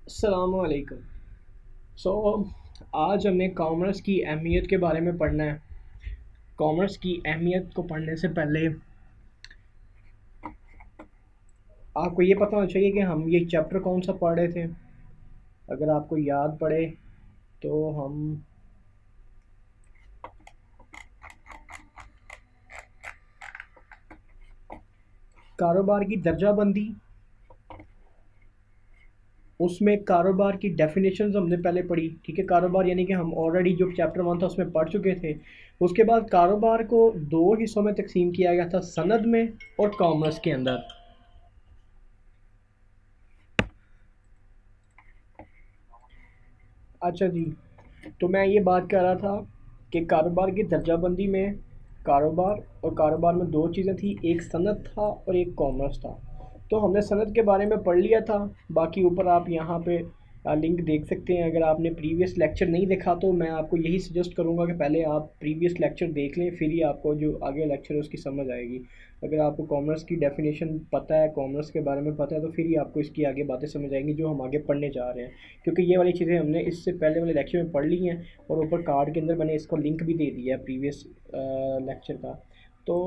अस्सलामुअलैकुम। सो आज हमें कॉमर्स की अहमियत के बारे में पढ़ना है। कॉमर्स की अहमियत को पढ़ने से पहले आपको ये पता होना चाहिए कि हम ये चैप्टर कौन सा पढ़ रहे थे। अगर आपको याद पड़े तो हम कारोबार की दर्जाबंदी, उसमें कारोबार की डेफिनेशंस हमने पहले पढ़ी। ठीक है, कारोबार यानी कि हम ऑलरेडी जो चैप्टर 1 था उसमें पढ़ चुके थे। उसके बाद कारोबार को दो हिस्सों में तकसीम किया गया था, सनद में और कॉमर्स के अंदर। अच्छा जी, तो मैं ये बात कर रहा था कि कारोबार की दर्जाबंदी में कारोबार में दो चीज़ें थी, एक सनद था और एक कॉमर्स था। तो हमने सनद के बारे में पढ़ लिया था। बाकी ऊपर आप यहाँ पे लिंक देख सकते हैं। अगर आपने प्रीवियस लेक्चर नहीं देखा तो मैं आपको यही सजेस्ट करूँगा कि पहले आप प्रीवियस लेक्चर देख लें, फिर ही आपको जो आगे लेक्चर है उसकी समझ आएगी। अगर आपको कॉमर्स की डेफिनेशन पता है, कॉमर्स के बारे में पता है, तो फिर ही आपको इसकी आगे बातें समझ आएंगी जो हम आगे पढ़ने जा रहे हैं। क्योंकि ये वाली चीज़ें हमने इससे पहले वाले लेक्चर में पढ़ ली हैं और ऊपर कार्ड के अंदर मैंने इसको लिंक भी दे दिया है प्रीवियस लेक्चर का। तो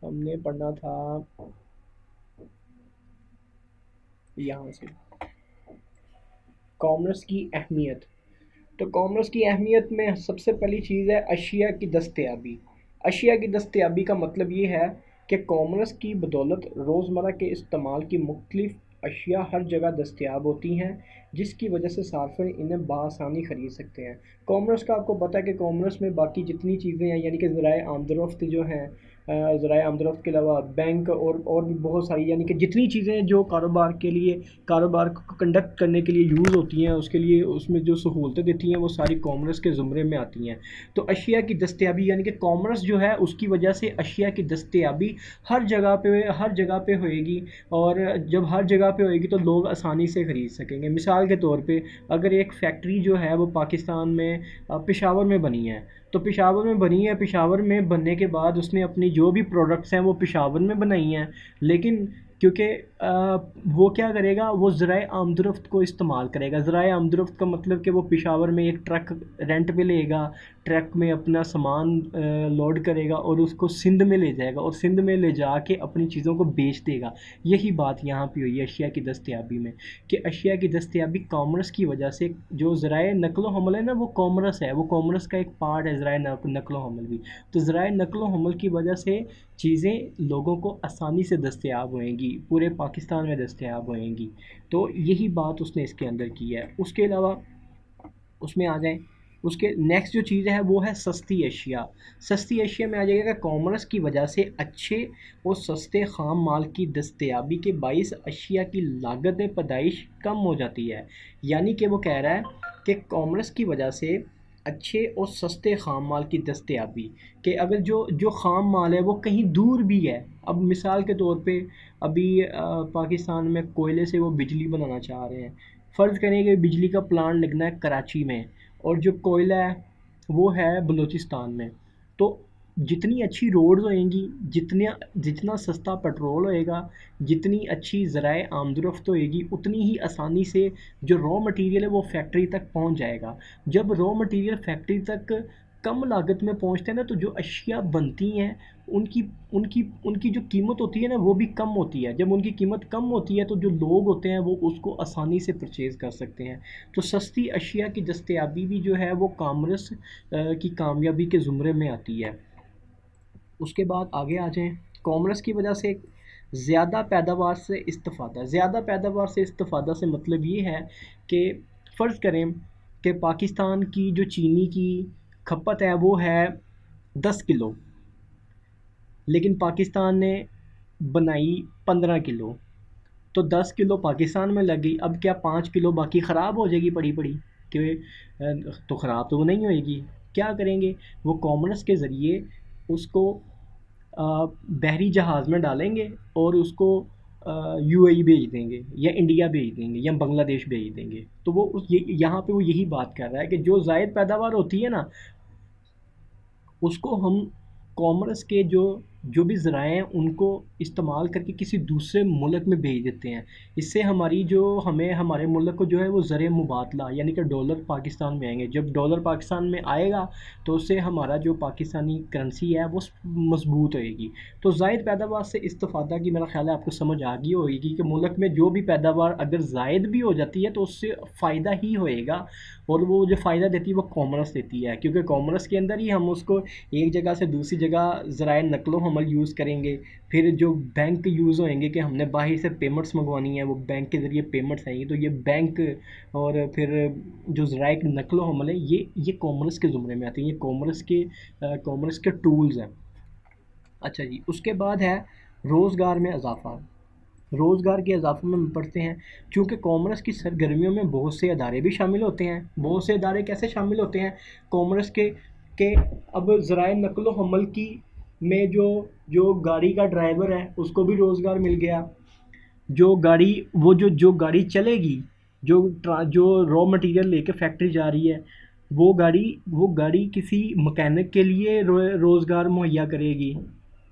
हमने पढ़ना था यहाँ से कॉमर्स की अहमियत। तो कॉमर्स की अहमियत में सबसे पहली चीज़ है अशिया की दस्तयाबी। अशिया की दस्तयाबी का मतलब ये है कि कॉमर्स की बदौलत रोज़मर्रा के इस्तेमाल की मुख्तलिफ़ अशिया हर जगह दस्तयाब होती हैं, जिसकी वजह से सार्फिन इन्हें बआसानी ख़रीद सकते हैं। कॉमर्स का आपको पता है कि कॉमर्स में बाकी जितनी चीज़ें हैं, यानी कि ज़राए आमदरफ्त जो हैं, ज़राए आमदरफ्त के अलावा बैंक और भी बहुत सारी, यानी कि जितनी चीज़ें जो कारोबार को कंडक्ट करने के लिए यूज़ होती हैं, उसके लिए उसमें जो सहूलतें देती हैं वो सारी कॉमर्स के ज़ुमरे में आती हैं। तो अशिया की दस्तयाबी यानी कि कॉमर्स जो है उसकी वजह से अशिया की दस्तयाबी हर जगह पे होएगी। और जब हर जगह पे होएगी तो लोग आसानी से ख़रीद सकेंगे। मिसाल के तौर पे अगर एक फैक्ट्री जो है वो पाकिस्तान में पेशावर में बनी है, तो पेशावर में बनने के बाद उसने अपनी जो भी प्रोडक्ट्स हैं वो पेशावर में बनाई हैं। लेकिन क्योंकि वो क्या करेगा, वो ज़राए आमदरफ्त को इस्तेमाल करेगा। ज़राए आमदरफ्त का मतलब कि वो पेशावर में एक ट्रक रेंट पे लेगा, ट्रक में अपना सामान लोड करेगा और उसको सिंध में ले जाएगा और सिंध में ले जा के अपनी चीज़ों को बेच देगा। यही बात यहाँ पे हुई है अशिया की दस्तयाबी में, कि अशिया की दस्तयाबी कॉमर्स की वजह से, जो ज़राए नकलो हमल है ना, वो कॉमर्स है, वो कॉमर्स का एक पार्ट है ज़राए नकलो हमल भी। तो ज़राए नकलो हमल की वजह से चीज़ें लोगों को आसानी से दस्तयाब होएंगी, पूरे पाकिस्तान में दस्तयाब होएंगी। तो यही बात उसने इसके अंदर की है। उसके अलावा उसमें आ जाएँ, उसके नेक्स्ट जो चीज़ है वो है सस्ती अशिया। सस्ती अशिया में आ जाएगा कि कॉमर्स की वजह से अच्छे और सस्ते ख़ाम माल की दस्तयाबी के बाइस अशिया की लागत पैदाइश कम हो जाती है। यानी कि वो कह रहा है कि कॉमर्स की वजह से अच्छे और सस्ते ख़ाम माल की दस्तयाबी, कि अगर जो जो ख़ाम माल है वो कहीं दूर भी है। अब मिसाल के तौर पे अभी पाकिस्तान में कोयले से वो बिजली बनाना चाह रहे हैं। फ़र्ज़ करें कि बिजली का प्लांट लगना है कराची में और जो कोयला है वो है बलूचिस्तान में। तो जितनी अच्छी रोड्स होएंगी, जितना सस्ता पेट्रोल होएगा, जितनी अच्छी ज़राए आमदरफ्त होएगी, उतनी ही आसानी से जो रॉ मटेरियल है वो फैक्ट्री तक पहुंच जाएगा। जब रॉ मटेरियल फैक्ट्री तक कम लागत में पहुंचते हैं ना, तो जो अशिया बनती हैं उनकी उनकी उनकी जो कीमत होती है ना वो भी कम होती है। जब उनकी कीमत कम होती है तो जो लोग होते हैं वो उसको आसानी से परचेज़ कर सकते हैं। तो सस्ती अशिया की दस्तयाबी भी जो है वो कॉमर्स की कामयाबी के ज़ुमरे में आती है। उसके बाद आगे आ जाएँ, कॉमर्स की वजह से ज़्यादा पैदावार से इस्तिफ़ादा से मतलब ये है कि फ़र्ज़ करें कि पाकिस्तान की जो चीनी की खपत है वो है 10 किलो, लेकिन पाकिस्तान ने बनाई 15 किलो। तो 10 किलो पाकिस्तान में लग गई। अब क्या 5 किलो बाकी ख़राब हो जाएगी पड़ी पड़ी कि तो ख़राब तो वो नहीं होएगी। क्या करेंगे, वो कॉमर्स के ज़रिए उसको बहरी जहाज़ में डालेंगे और उसको यूएई भेज देंगे या इंडिया भेज देंगे या बांग्लादेश भेज देंगे। तो वो यहाँ पे वो यही बात कर रहा है कि जो ज़ायद पैदावार होती है ना, उसको हम कॉमर्स के जो जो भी ज़राए हैं उनको इस्तेमाल करके किसी दूसरे मुल्क में भेज देते हैं। इससे हमारी जो हमें हमारे मुल्क को जो है वो ज़र मुबादला यानी कि डॉलर पाकिस्तान में आएंगे। जब डॉलर पाकिस्तान में आएगा तो उससे हमारा जो पाकिस्तानी करेंसी है वो मजबूत होएगी। तो ज़ायद पैदावार से इस्तिफ़ादा की मेरा ख़्याल है आपको समझ आ गई होगी कि मुल्क में जो भी पैदावार अगर ज़ायद भी हो जाती है तो उससे फ़ायदा ही होएगा, और वो जो फ़ायदा देती है वो कॉमर्स देती है, क्योंकि कॉमर्स के अंदर ही हम उसको एक जगह से दूसरी जगह ज़राए नक़्लो हमल यूज़ करेंगे। फिर जो बैंक यूज़ होएंगे कि हमने बाहर से पेमेंट्स मंगवानी है, वो बैंक के ज़रिए पेमेंट्स आएंगी, तो ये बैंक और फिर जो ज़राए नक़्लो हमल है ये कॉमर्स के ज़ुमरे में आती हैं, ये कॉमर्स के टूल्स हैं। अच्छा जी, उसके बाद है रोज़गार में इजाफ़ा। रोज़गार के इजाफ़े में पढ़ते हैं, चूँकि कॉमर्स की सरगर्मियों में बहुत से अदारे भी शामिल होते हैं। बहुत से अदारे कैसे शामिल होते हैं कॉमर्स के अब ज़राए नक़्लो हमल की में जो गाड़ी का ड्राइवर है उसको भी रोज़गार मिल गया। जो गाड़ी वो जो गाड़ी चलेगी, जो रॉ मटेरियल लेके फैक्ट्री जा रही है, वो गाड़ी किसी मैकेनिक के लिए रोज़गार मुहैया करेगी।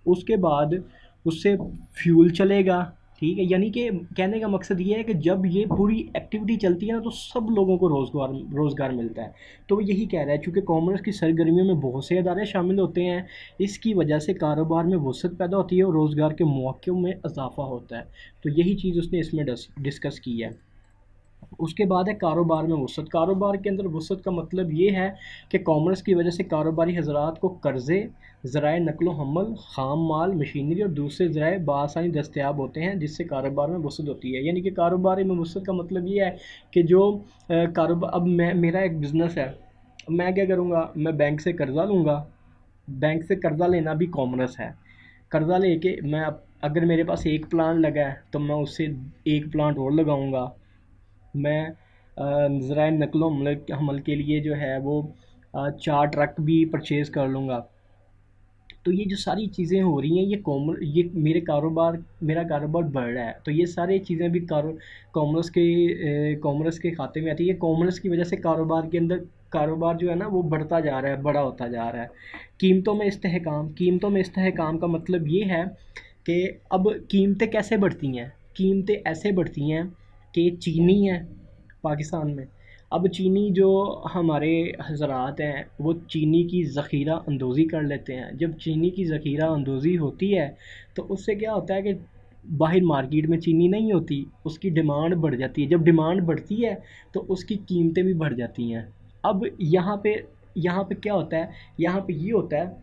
उसके बाद उससे फ्यूल चलेगा, ठीक है। यानी कि कहने का मकसद ये है कि जब ये पूरी एक्टिविटी चलती है ना तो सब लोगों को रोज़गार मिलता है। तो वो यही कह रहा है, चूँकि कॉमर्स की सरगर्मियों में बहुत से अदारे शामिल होते हैं, इसकी वजह से कारोबार में वसअत पैदा होती है और रोज़गार के मौक़ों में इजाफ़ा होता है। तो यही चीज़ उसने इसमें डिस्कस की है। उसके बाद है कारोबार में वसअत। कारोबार के अंदर वसअत का मतलब ये है कि कॉमर्स की वजह से कारोबारी हज़रात को कर्ज़े, ज़राए नक़्लो हमल, ख़ाम माल, मशीनरी और दूसरे ज़राए बआसानी दस्तयाब होते हैं, जिससे कारोबार में वसअत होती है। यानी कि कारोबार में वसअत का मतलब ये है कि जो कारोबार, अब मेरा एक बिज़नेस है, मैं क्या करूँगा, मैं बैंक से कर्ज़ा लूँगा। बैंक से कर्ज़ा लेना भी कॉमर्स है। कर्ज़ा लेके अगर मेरे पास एक प्लांट लगा है तो मैं उससे एक प्लांट और लगाऊँगा। मैं ज़राए नक़्लो हमल के लिए जो है वो 4 ट्रक भी परचेज़ कर लूँगा। तो ये जो सारी चीज़ें हो रही हैं ये मेरा कारोबार बढ़ रहा है। तो ये सारी चीज़ें भी कॉमर्स के खाते में आती है। कॉमर्स की वजह से कारोबार के अंदर कारोबार जो है ना वो बढ़ता जा रहा है, बड़ा होता जा रहा है। कीमतों में इस्तेहकाम का मतलब ये है कि अब कीमतें कैसे बढ़ती हैं। कीमतें ऐसे बढ़ती हैं कि चीनी है पाकिस्तान में, अब चीनी जो हमारे हज़रात हैं वो चीनी की ज़ख़ीरा अंदोज़ी कर लेते हैं। जब चीनी की ज़ख़ीरा अंदोज़ी होती है तो उससे क्या होता है कि बाहर मार्केट में चीनी नहीं होती, उसकी डिमांड बढ़ जाती है। जब डिमांड बढ़ती है तो उसकी कीमतें भी बढ़ जाती हैं। अब यहाँ पे क्या होता है, यहाँ पे ये होता है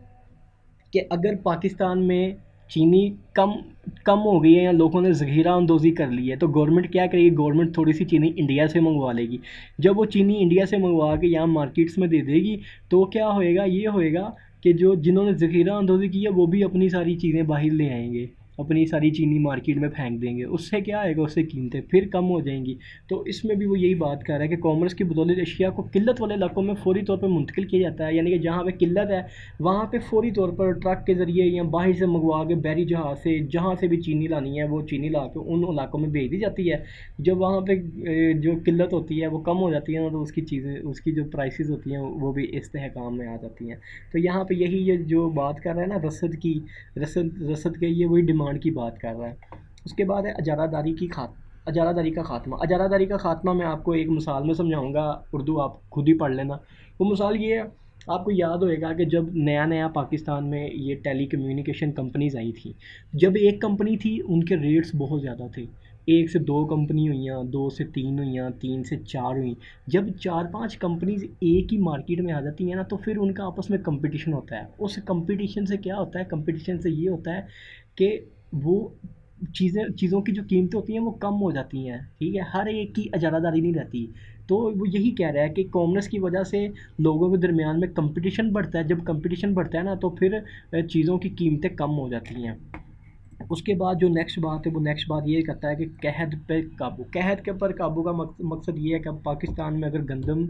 कि अगर पाकिस्तान में चीनी कम कम हो गई है या लोगों ने ज़ख़ीरा अंदोज़ी कर ली है तो गवर्नमेंट क्या करेगी, गवर्नमेंट थोड़ी सी चीनी इंडिया से मंगवा लेगी। जब वो चीनी इंडिया से मंगवा के यहाँ मार्केट्स में दे देगी तो क्या होएगा, ये होएगा कि जो जिन्होंने ज़ख़ीरा अंदोज़ी की है वो भी अपनी सारी चीज़ें बाहर ले आएंगे, अपनी सारी चीनी मार्केट में फेंक देंगे। उससे क्या आएगा, उससे कीमतें फिर कम हो जाएंगी। तो इसमें भी वो यही बात कर रहा है कि कॉमर्स की बदौलत अशिया को किल्लत वाले इलाकों में फ़ौरी तौर पर मुंतकिल किया जाता है। यानी कि जहाँ पे किल्लत है वहाँ पे फ़ौरी तौर पर ट्रक के ज़रिए या बाहर से मंगवा के बहरी जहाज़ से जहाँ से भी चीनी लानी है वो चीनी ला के उन इलाकों में भेज दी जाती है। जब वहाँ पे जो किल्लत होती है वो कम हो जाती है ना तो उसकी जो प्राइसेस होती हैं वो भी इस्तेहकाम में आ जाती हैं। तो यहाँ पे यही ये जो बात कर रहा है ना रसद के, ये वही डिमांड की बात कर रहा है। उसके बाद है अजारादारी का ख़ात्मा। अजारादारी का ख़ात्मा मैं आपको एक मिसाल में समझाऊंगा, उर्दू आप खुद ही पढ़ लेना। वो मिसाल ये है, आपको याद होएगा कि जब नया नया पाकिस्तान में ये टेली कम्युनिकेशन कंपनीज़ आई थी, जब एक कंपनी थी उनके रेट्स बहुत ज़्यादा थे। एक से दो कंपनी हुई, दो से तीन हुई, तीन से चार हुई। जब चार पांच कंपनीज एक ही मार्केट में आ जाती हैं ना तो फिर उनका आपस में कंपटीशन होता है। उस कंपटीशन से क्या होता है, कंपटीशन से ये होता है कि वो चीज़ों की जो कीमतें होती हैं वो कम हो जाती हैं, ठीक है। हर एक की इजारादारी नहीं रहती। तो वो यही कह रहा है कि कॉमर्स की वजह से लोगों के दरमियान में कंपटीशन बढ़ता है। जब कंपटीशन बढ़ता है ना तो फिर चीज़ों की कीमतें कम हो जाती हैं। उसके बाद जो नेक्स्ट बात है वो नेक्स्ट बात ये कहता है कि कहत पे काबू। कहत के पर काबू का मकसद ये है कि पाकिस्तान में अगर गंदम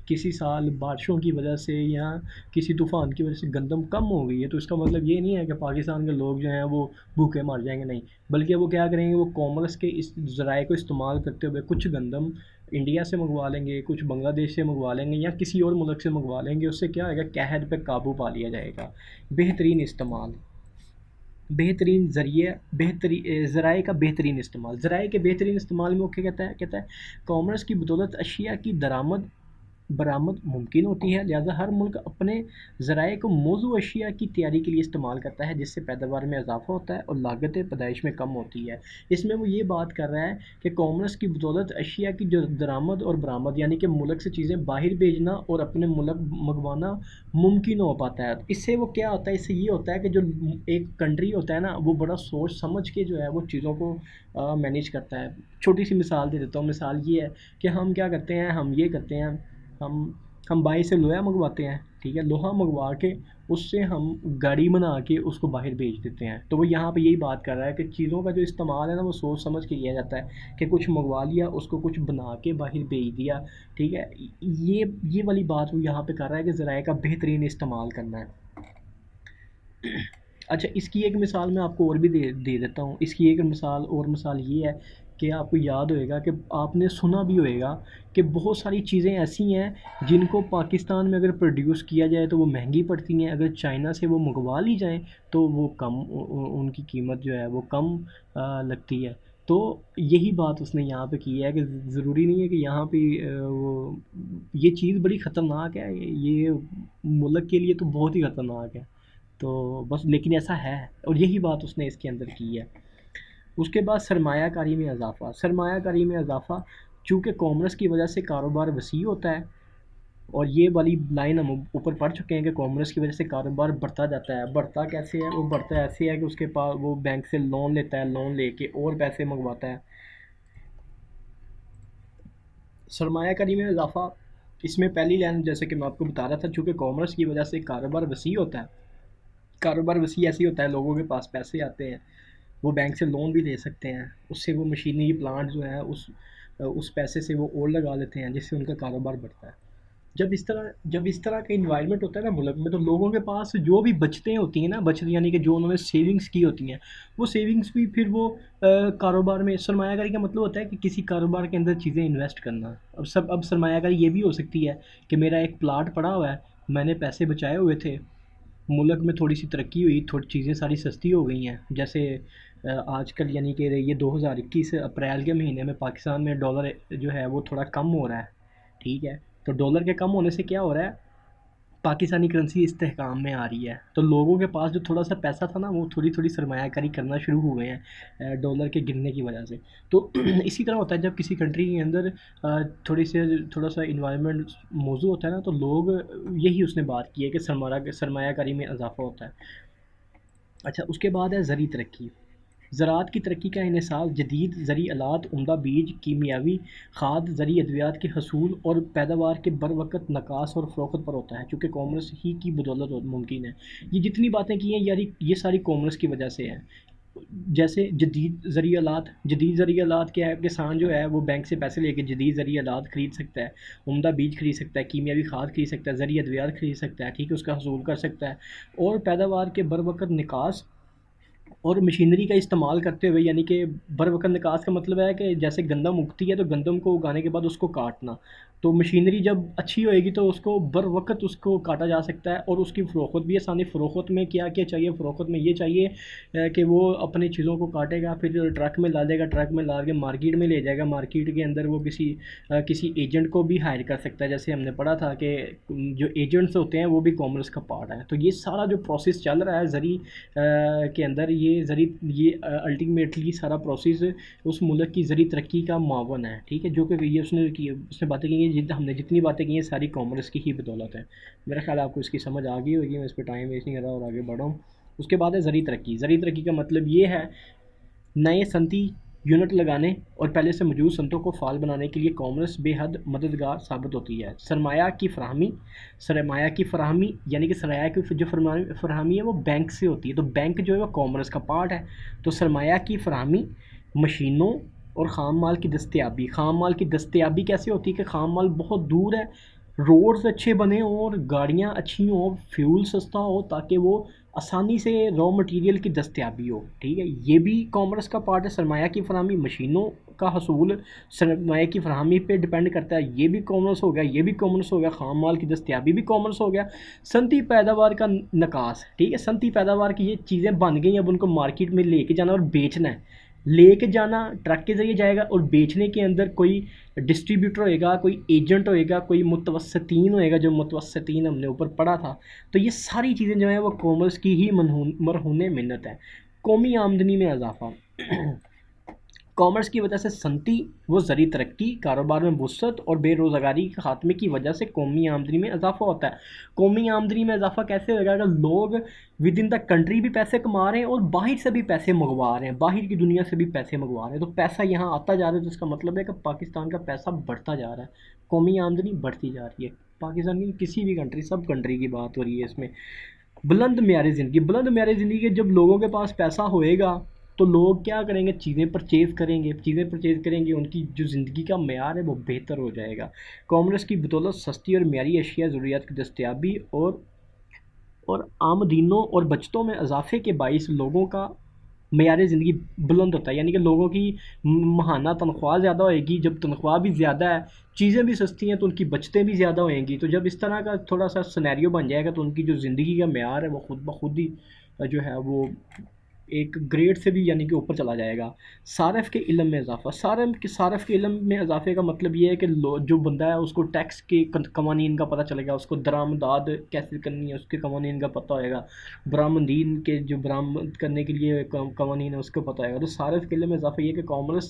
किसी साल बारिशों की वजह से या किसी तूफ़ान की वजह से गंदम कम हो गई है तो इसका मतलब ये नहीं है कि पाकिस्तान के लोग जो हैं वो भूखे मर जाएंगे, नहीं। बल्कि वो क्या करेंगे, वो कॉमर्स के इस ज़राए को इस्तेमाल करते हुए कुछ गंदम इंडिया से मंगवा लेंगे, कुछ बांग्लादेश से मंगवा लेंगे या किसी और मुल्क से मंगवा लेंगे। उससे क्या होगा, कहत पे काबू पा लिया जाएगा। बेहतरीन इस्तेमाल। बेहतरीन ज़रिए ज़राए का बेहतरीन इस्तेमाल, ज़राए के बेहतरीन इस्तेमाल में वो क्या कहता है कॉमर्स की बदौलत अशिया की दरामद बरामद मुमकिन होती है, लिहाजा हर मुल्क अपने ज़राए को मौजू अशिया की तैयारी के लिए इस्तेमाल करता है, जिससे पैदावार में इजाफा होता है और लागत पैदाइश में कम होती है। इसमें वो ये बात कर रहा है कि कॉमर्स की बदौलत अशिया की जो दरामद और बरामद यानी कि मुल्क से चीज़ें बाहर भेजना और अपने मुल्क मंगवाना मुमकिन हो पाता है। इससे वो क्या होता है, इससे ये होता है कि जो एक कंट्री होता है ना, वो बड़ा सोच समझ के जो है वो चीज़ों को मैनेज करता है। छोटी सी मिसाल दे देता हूँ, मिसाल ये है कि हम क्या करते हैं, हम ये करते हैं, हम हम बाई से लोहा मंगवाते हैं, ठीक है, लोहा मंगवा के उससे हम गाड़ी बना के उसको बाहर भेज देते हैं। तो वो यहाँ पे यही बात कर रहा है कि चीज़ों का जो इस्तेमाल है ना, वो सोच समझ के किया जाता है कि कुछ मंगवा लिया, उसको कुछ बना के बाहर भेज दिया, ठीक है। ये वाली बात वो यहाँ पे कर रहा है कि ज़राए का बेहतरीन इस्तेमाल करना है। अच्छा, इसकी एक मिसाल मैं आपको और भी दे देता हूँ। इसकी एक मिसाल ये है कि आपको याद होएगा कि आपने सुना भी होएगा कि बहुत सारी चीज़ें ऐसी हैं जिनको पाकिस्तान में अगर प्रोड्यूस किया जाए तो वो महंगी पड़ती हैं, अगर चाइना से वो मंगवा ली जाएँ तो वो कम उनकी कीमत जो है वो कम लगती है। तो यही बात उसने यहाँ पे की है कि ज़रूरी नहीं है कि यहाँ पे वो ये चीज़ बड़ी ख़तरनाक है, ये मुल्क के लिए तो बहुत ही ख़तरनाक है। तो बस लेकिन ऐसा है, और यही बात उसने इसके अंदर की है। उसके बाद सरमायाकारी में इजाफ़ा चूँकि कॉमर्स की वजह से कारोबार वसी होता है, और ये वाली लाइन हम ऊपर पढ़ चुके हैं कि कॉमर्स की वजह से कारोबार बढ़ता जाता है। बढ़ता कैसे है? वो बढ़ता ऐसे है कि उसके पास वो बैंक से लोन लेता है, लोन लेके और पैसे मंगवाता है। सरमायाकारी में इजाफ़ा, इसमें पहली लाइन जैसे कि मैं आपको बता रहा था, चूँकि कॉमर्स की वजह से कारोबार वसी होता है। कारोबार वसी ऐसे ही होता है, लोगों के पास पैसे आते हैं, वो बैंक से लोन भी ले सकते हैं, उससे वो मशीनरी प्लांट जो है उस पैसे से वो और लगा लेते हैं, जिससे उनका कारोबार बढ़ता है। जब इस तरह का इन्वायरमेंट होता है ना मुल्क में, तो लोगों के पास जो भी बचतें होती हैं ना, बचत यानी कि जो उन्होंने सेविंग्स की होती हैं, वो सेविंग्स भी फिर वो कारोबार में, सरमायाकारी का मतलब होता है कि किसी कारोबार के अंदर चीज़ें इन्वेस्ट करना। अब सरमायाकारी ये भी हो सकती है कि मेरा एक प्लाट पड़ा हुआ है, मैंने पैसे बचाए हुए थे, मुल्क में थोड़ी सी तरक्की हुई, थोड़ी चीज़ें सारी सस्ती हो गई हैं, जैसे आजकल यानी कि ये 2021 अप्रैल के महीने में पाकिस्तान में डॉलर जो है वो थोड़ा कम हो रहा है, ठीक है। तो डॉलर के कम होने से क्या हो रहा है, पाकिस्तानी करेंसी इस्तेहकाम में आ रही है, तो लोगों के पास जो थोड़ा सा पैसा था ना, वो थोड़ी थोड़ी सरमायाकारी करना शुरू हो गए हैं डॉलर के गिरने की वजह से। तो इसी तरह होता है जब किसी कंट्री के अंदर थोड़ा सा इन्वायरमेंट मौजूद होता है ना, तो लोग, यही उसने बात की है कि सरमायाकारी में इजाफा होता है। अच्छा, उसके बाद है ज़री तरक्की। ज़राअत की तरक्की का इन्हिसार जदीद ज़री आलात, उम्दा बीज, कीमियावी खाद, ज़री अद्वियात के हसूल और पैदावार के बरवक़्त नकास और फ़रोख्त पर होता है, चूँकि कॉमर्स ही की बदौलत मुमकिन है। ये जितनी बातें की हैं यार, ये सारी कॉमर्स की वजह से हैं। जैसे जदीद ज़रिए आलात क्या है, किसान जो है वो बैंक से पैसे लेके जदीद ज़रिए आलात ख़रीद सकता है, उम्दा बीज खरीद सकता है, कीमियावी खाद खरीद सकता है, ज़री अद्वियात खरीद सकता है, ठीक है, उसका हसूल कर सकता है, और पैदावार के बरवक़्त निकास और मशीनरी का इस्तेमाल करते हुए, यानी कि बरवक़्त निकास का मतलब है कि जैसे गंदम उगती है तो गंदम को उगाने के बाद उसको काटना, तो मशीनरी जब अच्छी होएगी तो उसको बरवक़्त उसको काटा जा सकता है, और उसकी फ़रोख्त भी आसानी। फ़रोख्त में क्या क्या चाहिए, फ़रोख्त में ये चाहिए कि वो अपनी चीज़ों को काटेगा, फिर ट्रक में ला देगा, ट्रक में ला के मार्केट में ले जाएगा, मार्केट के अंदर वो किसी एजेंट को भी हायर कर सकता है। जैसे हमने पढ़ा था कि जो एजेंट्स होते हैं वो भी कॉमर्स का पार्ट है। तो ये सारा जो प्रोसेस चल रहा है ज़री के अंदर, ये अल्टीमेटली सारा प्रोसेस उस मुल्क की ज़री तरक्की का मावन है, ठीक है, जो कि ये उसने बातें की हैं, हमने जितनी बातें की हैं सारी कॉमर्स की ही बदौलत है। मेरा ख्याल है आपको इसकी समझ आ गई होगी, मैं इस पर टाइम वेस्ट नहीं कर रहा और आगे बढ़ा हूँ। उसके बाद है ज़री तरक्की का मतलब ये है नए सनती यूनिट लगाने और पहले से मौजूद सनतों को फ़ाल बनाने के लिए कॉमर्स बेहद मददगार साबित होती है। सरमाया की फ़राहमी यानी कि सरमाया की जो फ़राहमी है वो बैंक से होती है, तो बैंक जो है वो कॉमर्स का पार्ट है। तो सरमाया की फ़राहमी, मशीनों और ख़ाम माल की दस्तयाबी कैसे होती है कि ख़ाम माल बहुत दूर है, रोड्स अच्छे बने हों और गाड़ियाँ अच्छी हों, फ्यूल सस्ता हो, ताकि वो आसानी से रॉ मटेरियल की दस्तयाबी हो, ठीक है। ये भी कॉमर्स का पार्ट है, सरमाया की फराहमी, मशीनों का हसूल सरमाए की फरहमी पे डिपेंड करता है, ये भी कॉमर्स हो गया, ये भी कॉमर्स हो गया, खाम माल की दस्तियाबी भी कॉमर्स हो गया, सनती पैदावार का नकास, ठीक है, सनती पैदावार की ये चीज़ें बन गई, अब उनको मार्केट में लेके जाना और बेचना है, लेके जाना ट्रक के ज़रिए जाएगा और बेचने के अंदर कोई डिस्ट्रीब्यूटर होएगा, कोई एजेंट होएगा, कोई मुतवस्सितीन होएगा, जो मुतवस्सितीन हमने ऊपर पढ़ा था। तो ये सारी चीज़ें जो हैं वो कॉमर्स की ही मरहून मिन्नत है। कौमी आमदनी में इजाफा कॉमर्स की वजह से सनती व ज़री तरक्की, कारोबार में वुसअत और बेरोज़गारी के खात्मे की वजह से कौमी आमदनी में इजाफा होता है। कौमी आमदनी में इजाफा कैसे होगा? अगर लोग विद इन द कंट्री भी पैसे कमा रहे हैं और बाहर से भी पैसे मंगवा रहे हैं, बाहर की दुनिया से भी पैसे मंगवा रहे हैं, तो पैसा यहाँ आता जा रहा है, तो इसका मतलब है कि पाकिस्तान का पैसा बढ़ता जा रहा है, कौमी आमदनी बढ़ती जा रही है। पाकिस्तान की किसी भी कंट्री, सब कंट्री की बात हो रही है इसमें। बुलंद म्यारी ज़िंदगी, बुलंद म्यारी ज़िंदगी के जब लोगों के पास पैसा होएगा तो लोग क्या करेंगे? चीज़ें परचेज़ करेंगे, उनकी जो ज़िंदगी का मेयार है वो बेहतर हो जाएगा। कॉमर्स की बदौलत सस्ती और म्यारी अशिया ज़रूरियात की दस्तयाबी और आमदीनों और बचतों में इजाफे के बाइस लोगों का मेयार ज़िंदगी बुलंद होता है, यानी कि लोगों की माहाना तनख्वाह ज़्यादा होएगी। जब तनख्वाह भी ज़्यादा है, चीज़ें भी सस्ती हैं, तो उनकी बचतें भी ज़्यादा होएंगी। तो जब इस तरह का थोड़ा सा सिनेरियो बन जाएगा तो उनकी जो ज़िंदगी का मेयार है वो खुद ब खुद ही जो है वो एक ग्रेड से भी यानी कि ऊपर चला जाएगा। सारफ़ के इल्म में इजाफ़ा, सारफ़ के इल्म में इजाफ़े का मतलब ये है कि जो बंदा है उसको टैक्स के कवानीन का पता चलेगा, उसको दरामदाद कैसे करनी है उसके कवानीन का पता होएगा, बरामदीन के जो बरामद करने के लिए कवानीन है उसको पता होएगा। तो सारफ़ के इल्म में इजाफ़ा ये है कि कॉमर्स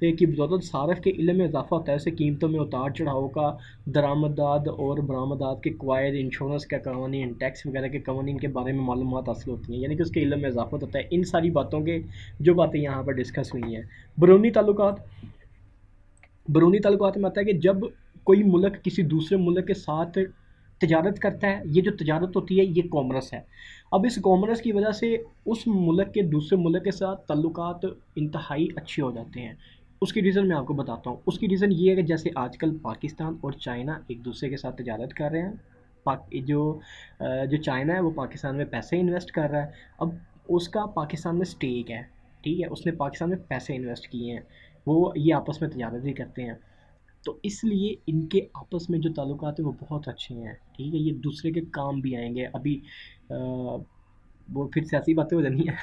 की बदौलत सारफ़ के इल्म में इजाफ़ा होता है, उससे कीमतों में उतार चढ़ाव का, दरामदाद और बरामदात के कवायद, इंश्योरेंस का कवानीन, टैक्स वगैरह के कवानीन के बारे में मालूमात हासिल होती हैं, यानी कि उसके इल्म में इजाफ़ा होता है। इन सारी बातों के जो बातें यहाँ पर डिस्कस हुई हैं। बैरूनी ताल्लुकात में आता है कि जब कोई मुल्क किसी दूसरे मुल्क के साथ तजारत करता है, ये जो तजारत होती है ये कॉमर्स है। अब इस कॉमर्स की वजह से उस मुल्क के दूसरे मुल्क के साथ ताल्लुकात इंतहाई अच्छे हो जाते हैं। उसकी रीज़न मैं आपको बताता हूँ। उसकी रीज़न ये है कि जैसे आजकल पाकिस्तान और चाइना एक दूसरे के साथ तजारत कर रहे हैं। जो चाइना है वो पाकिस्तान में पैसे इन्वेस्ट कर रहा है। अब उसका पाकिस्तान में स्टेक है, ठीक है, उसने पाकिस्तान में पैसे इन्वेस्ट किए हैं, वो ये आपस में तजारत भी करते हैं, तो इसलिए इनके आपस में जो ताल्लुकात हैं वो बहुत अच्छे हैं, ठीक है, ये दूसरे के काम भी आएंगे। अभी वो फिर सियासी बातें हो जानी है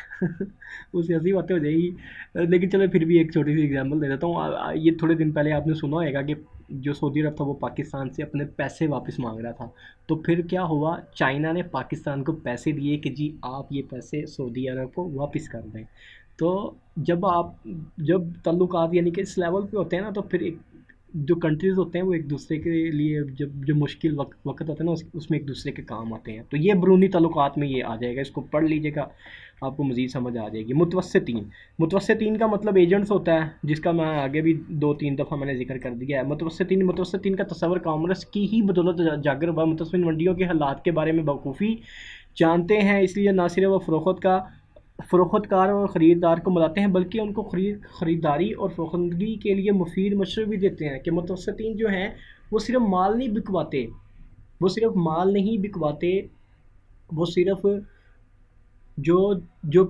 वो सियासी बातें हो जाएगी, लेकिन चलो फिर भी एक छोटी सी एग्जांपल दे देता हूँ। ये थोड़े दिन पहले आपने सुना होगा कि जो सऊदी अरब था वो पाकिस्तान से अपने पैसे वापस मांग रहा था, तो फिर क्या हुआ, चाइना ने पाकिस्तान को पैसे दिए कि जी आप ये पैसे सऊदी अरब को वापस कर दें। तो जब ताल्लुकात यानी कि इस लेवल पे होते हैं ना, तो फिर एक जो कंट्रीज़ होते हैं वो एक दूसरे के लिए जब जो मुश्किल वक्त होता है ना उसमें एक दूसरे के काम आते हैं। तो ये बैरूनी ताल्लुकात में ये आ जाएगा, इसको पढ़ लीजिएगा, आपको मज़ीद समझ आ जाएगी। मुतवस्सितीन का मतलब एजेंट्स होता है, जिसका मैं आगे भी 2-3 दफ़ा मैंने जिक्र कर दिया है। मुतवस्सितीन का तस्वर कॉमर्स की ही बदौलत जागर व मुतवस्सित मंडियों के हालात के बारे में बखूबी जानते हैं, इसलिए ना सिर्फ वो फ़रोख्तकार और ख़रीदार को मिलाते हैं, बल्कि उनको ख़रीदारी और फ़रोख्तगी के लिए मुफीद मशवरे भी देते हैं कि मुतवस्सितीन जो हैं वो सिर्फ माल नहीं बिकवाते, वो सिर्फ जो जो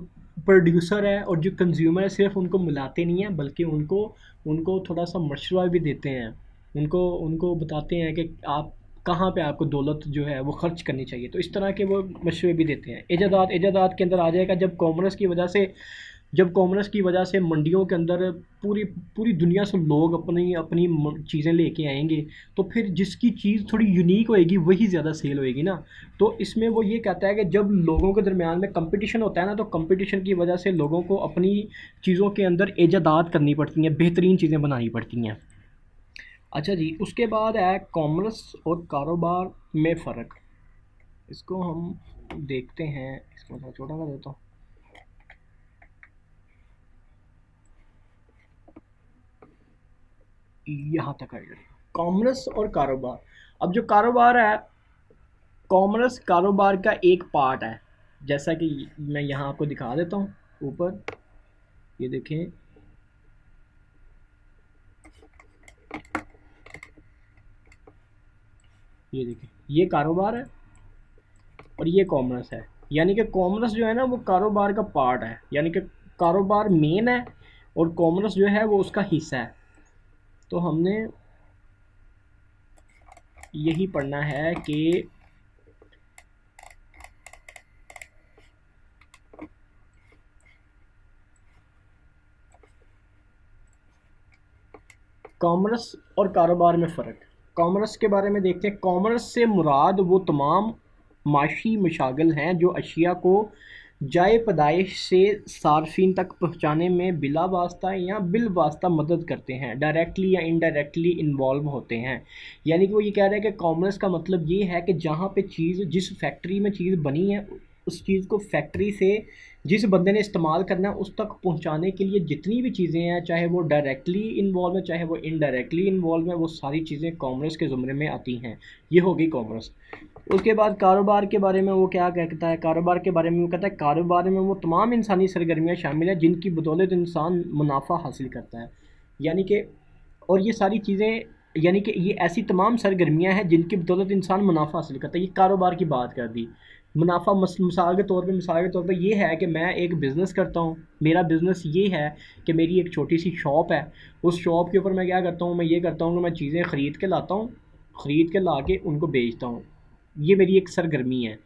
प्रोड्यूसर है और जो कंज्यूमर है सिर्फ उनको मिलाते नहीं हैं, बल्कि उनको उनको थोड़ा सा मशवरा भी देते हैं, उनको उनको बताते हैं कि आप कहाँ पे आपको दौलत जो है वो ख़र्च करनी चाहिए। तो इस तरह के वो मशवरे भी देते हैं। इजादात के अंदर आ जाएगा, जब कॉमर्स की वजह से मंडियों के अंदर पूरी पूरी दुनिया से लोग अपनी अपनी चीज़ें लेके आएंगे, तो फिर जिसकी चीज़ थोड़ी यूनिक होएगी वही ज़्यादा सेल होएगी ना। तो इसमें वो ये कहता है कि जब लोगों के दरमियान में कंपटीशन होता है ना, तो कंपटीशन की वजह से लोगों को अपनी चीज़ों के अंदर इजादात करनी पड़ती हैं, बेहतरीन चीज़ें बनानी पड़ती हैं। अच्छा जी, उसके बाद है कॉमर्स और कारोबार में फ़र्क। इसको हम देखते हैं, इसको थोड़ा छोटा कर देता हूँ। यहाँ तक है कॉमर्स और कारोबार। अब जो कारोबार है, कॉमर्स कारोबार का एक पार्ट है, जैसा कि मैं यहाँ आपको दिखा देता हूँ ऊपर, ये देखें, ये देखें, ये कारोबार है और ये कॉमर्स है। यानी कि कॉमर्स जो है ना वो कारोबार का पार्ट है, यानी कि कारोबार मेन है और कॉमर्स जो है वो उसका हिस्सा है। तो हमने यही पढ़ना है कि कॉमर्स और कारोबार में फ़र्क। कॉमर्स के बारे में देखते हैं। कॉमर्स से मुराद वो तमाम माशी मशागल हैं जो अशिया को जाए पैदाइश से सार्फिन तक पहुँचाने में बिला वास्ता या बिल वास्ता मदद करते हैं, डायरेक्टली या इनडायरेक्टली इन्वॉल्व होते हैं। यानी कि वो ये कह रहे हैं कि कॉमर्स का मतलब ये है कि जहाँ पे चीज़, जिस फैक्ट्री में चीज़ बनी है, उस चीज़ को फैक्ट्री से जिस बंदे ने इस्तेमाल करना है उस तक पहुंचाने के लिए जितनी भी चीज़ें हैं, चाहे वो डायरेक्टली इन्वॉल्व है चाहे वो इनडायरेक्टली इन्वॉल्व है, वो सारी चीज़ें कॉमर्स के ज़ुमरे में आती हैं। ये होगी कॉमर्स। उसके बाद कारोबार के बारे में वो क्या कहता है? कारोबार के बारे में वो कहता है कारोबार में वो तमाम इंसानी सरगर्मियाँ शामिल हैं जिनकी बदौलत इंसान मुनाफा हासिल करता है। यानी कि और ये सारी चीज़ें, यानी कि ये ऐसी तमाम सरगर्मियाँ हैं जिनकी बदौलत इंसान मुनाफा हासिल करता है। ये कारोबार की बात कर दी। मुनाफा मिसाल के तौर पे ये है कि मैं एक बिज़नेस करता हूँ। मेरा बिज़नेस ये है कि मेरी एक छोटी सी शॉप है। उस शॉप के ऊपर मैं क्या करता हूँ, मैं ये करता हूँ कि मैं चीज़ें ख़रीद के लाता हूँ, ख़रीद के ला के उनको बेचता हूँ। ये मेरी एक सरगर्मी है।